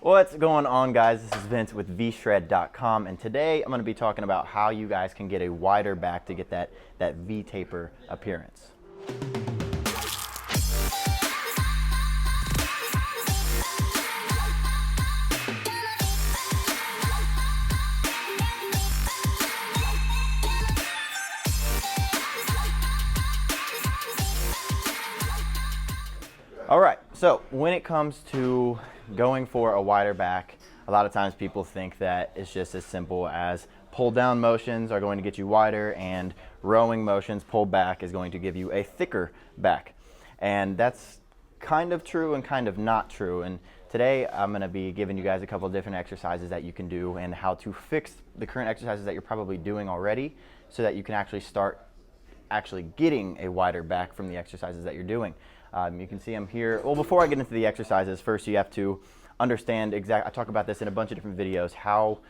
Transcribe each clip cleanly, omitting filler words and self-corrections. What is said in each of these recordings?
What's going on, guys? This is Vince with vshred.com, and today I'm going to be talking about how you guys can get a wider back to get that V-taper appearance. All right, so when it comes to going for a wider back, a lot of times people think that it's just as simple as pull down motions are going to get you wider and rowing motions, pull back, is going to give you a thicker back. And that's kind of true and kind of not true. And today I'm going to be giving you guys a couple of different exercises that you can do and how to fix the current exercises that you're probably doing already so that you can actually start getting a wider back from the exercises that you're doing. You can see I'm here. Well, before I get into the exercises, first you have to understand I talk about this in a bunch of different videos, how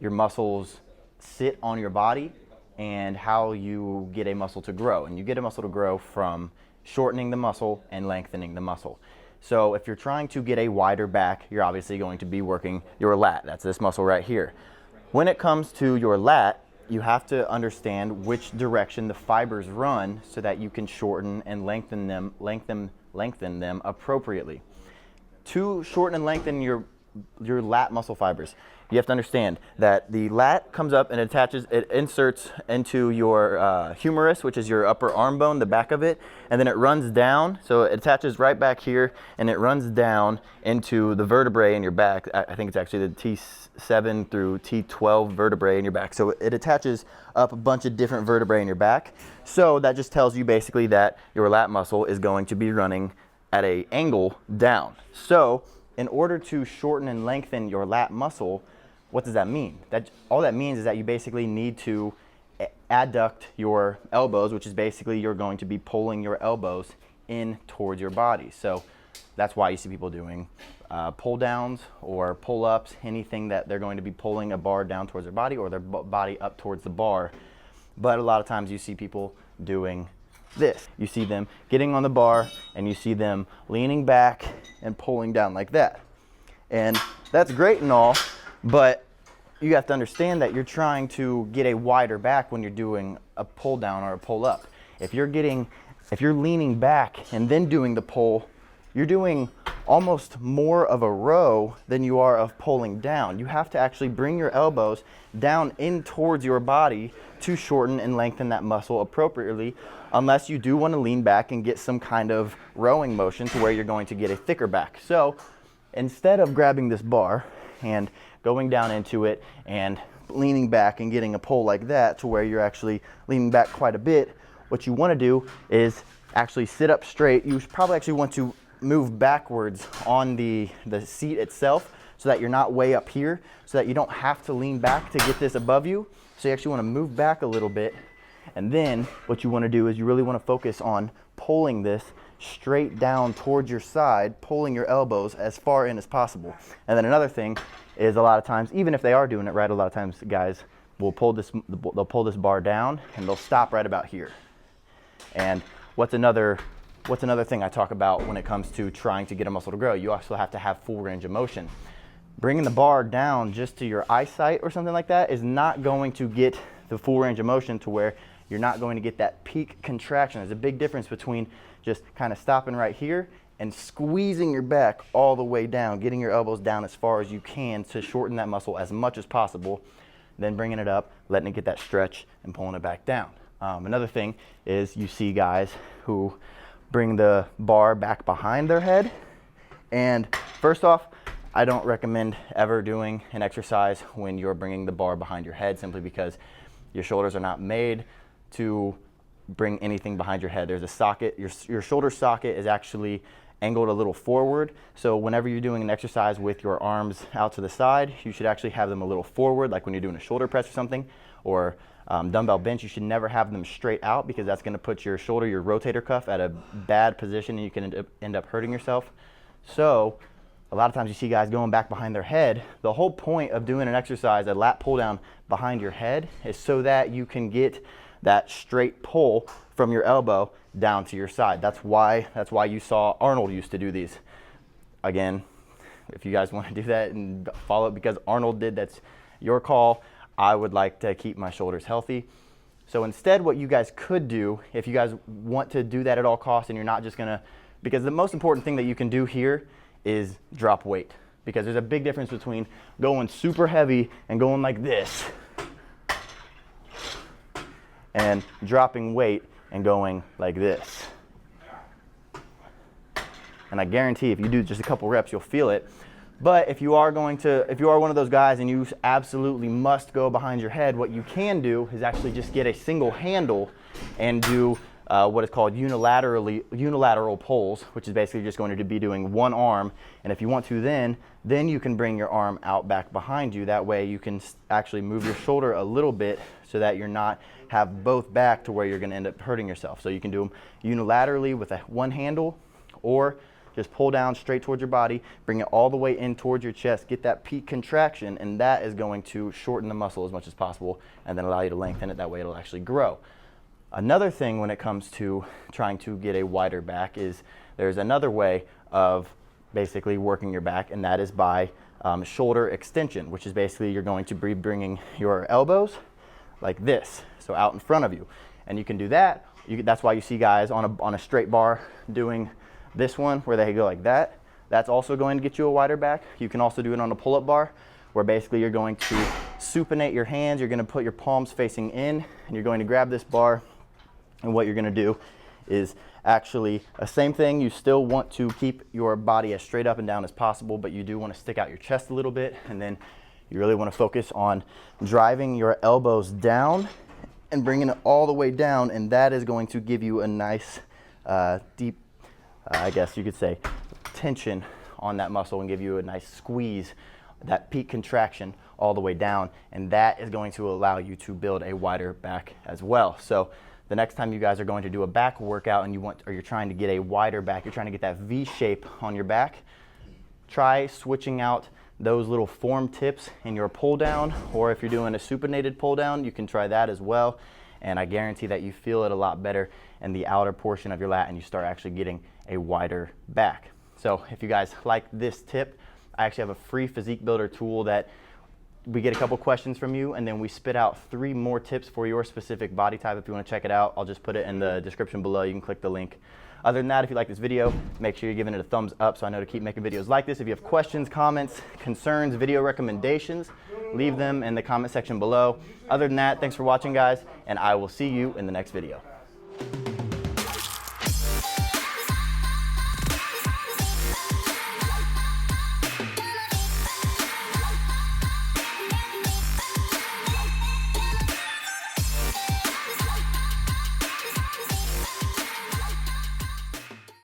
your muscles sit on your body and how you get a muscle to grow. And you get a muscle to grow from shortening the muscle and lengthening the muscle. So if you're trying to get a wider back, you're obviously going to be working your lat. That's this muscle right here. When it comes to your lat, you have to understand which direction the fibers run so that you can shorten and lengthen them appropriately. To shorten and lengthen your lat muscle fibers, you have to understand that the lat comes up and it inserts into your humerus, which is your upper arm bone, the back of it, and then it runs down. So it attaches right back here and it runs down into the vertebrae in your back. I think it's actually the T7 through T12 vertebrae in your back. So it attaches up a bunch of different vertebrae in your back. So that just tells you basically that your lat muscle is going to be running at an angle down. So in order to shorten and lengthen your lat muscle, what does that mean? All that means is that you basically need to adduct your elbows, which is basically you're going to be pulling your elbows in towards your body. So that's why you see people doing pull downs or pull ups, anything that they're going to be pulling a bar down towards their body or their body up towards the bar. But a lot of times you see people doing this. You see them getting on the bar and you see them leaning back and pulling down like that. And that's great and all, but you have to understand that you're trying to get a wider back when you're doing a pull down or a pull up. If you're leaning back and then doing the pull, you're doing almost more of a row than you are of pulling down. You have to actually bring your elbows down in towards your body to shorten and lengthen that muscle appropriately, unless you do want to lean back and get some kind of rowing motion to where you're going to get a thicker back. So instead of grabbing this bar and going down into it and leaning back and getting a pull like that to where you're actually leaning back quite a bit, what you want to do is actually sit up straight. You probably actually want to move backwards on the seat itself so that you're not way up here, so that you don't have to lean back to get this above you. So you actually want to move back a little bit, and then what you want to do is you really want to focus on pulling this straight down towards your side, pulling your elbows as far in as possible. And then another thing is, a lot of times, even if they are doing it right, a lot of times guys will pull this bar down and they'll stop right about here. And what's another thing I talk about when it comes to trying to get a muscle to grow? You also have to have full range of motion. Bringing the bar down just to your eyesight or something like that is not going to get the full range of motion to where you're not going to get that peak contraction. There's a big difference between just kind of stopping right here and squeezing your back all the way down, getting your elbows down as far as you can to shorten that muscle as much as possible, then bringing it up, letting it get that stretch and pulling it back down. Another thing is you see guys who bring the bar back behind their head, and first off, I don't recommend ever doing an exercise when you're bringing the bar behind your head, simply because your shoulders are not made to bring anything behind your head. There's a socket, your shoulder socket is actually angled a little forward. So whenever you're doing an exercise with your arms out to the side, you should actually have them a little forward, like when you're doing a shoulder press or something, or dumbbell bench. You should never have them straight out, because that's going to put your shoulder, your rotator cuff, at a bad position and you can end up hurting yourself. So a lot of times you see guys going back behind their head. The whole point of doing an exercise, a lat pull down behind your head, is so that you can get that straight pull from your elbow down to your side. That's why you saw Arnold used to do these. Again, if you guys want to do that and follow it because Arnold did, that's your call. I would like to keep my shoulders healthy. So instead, what you guys could do, if you guys want to do that at all costs and you're not just gonna, because the most important thing that you can do here is drop weight. Because there's a big difference between going super heavy and going like this and dropping weight and going like this. And I guarantee if you do just a couple reps, you'll feel it. But if you are one of those guys and you absolutely must go behind your head, what you can do is actually just get a single handle and do what is called unilateral pulls, which is basically just going to be doing one arm. And if you want to, then you can bring your arm out back behind you. That way you can actually move your shoulder a little bit so that you're not have both back to where you're going to end up hurting yourself. So you can do them unilaterally with one handle, or just pull down straight towards your body, bring it all the way in towards your chest, get that peak contraction, and that is going to shorten the muscle as much as possible and then allow you to lengthen it. That way it'll actually grow. Another thing when it comes to trying to get a wider back is there's another way of basically working your back, and that is by shoulder extension, which is basically you're going to be bringing your elbows like this, so out in front of you. And you can do that. That's why you see guys on a straight bar doing this one where they go like that. That's also going to get you a wider back. You can also do it on a pull-up bar, where basically you're going to supinate your hands. You're going to put your palms facing in, and you're going to grab this bar. And what you're going to do is actually the same thing. You still want to keep your body as straight up and down as possible, but you do want to stick out your chest a little bit. And then you really want to focus on driving your elbows down and bringing it all the way down. And that is going to give you a nice deep, I guess you could say, tension on that muscle and give you a nice squeeze, that peak contraction all the way down. And that is going to allow you to build a wider back as well. So the next time you guys are going to do a back workout and you're trying to get a wider back, you're trying to get that V shape on your back, try switching out those little form tips in your pull down, or if you're doing a supinated pull down, you can try that as well. And I guarantee that you feel it a lot better in the outer portion of your lat and you start actually getting a wider back. So if you guys like this tip, I actually have a free physique builder tool that we get a couple questions from you, and then we spit out 3 more tips for your specific body type. If you want to check it out, I'll just put it in the description below. You can click the link. Other than that, if you like this video, make sure you're giving it a thumbs up so I know to keep making videos like this. If you have questions, comments, concerns, video recommendations, leave them in the comment section below. Other than that, thanks for watching, guys, and I will see you in the next video.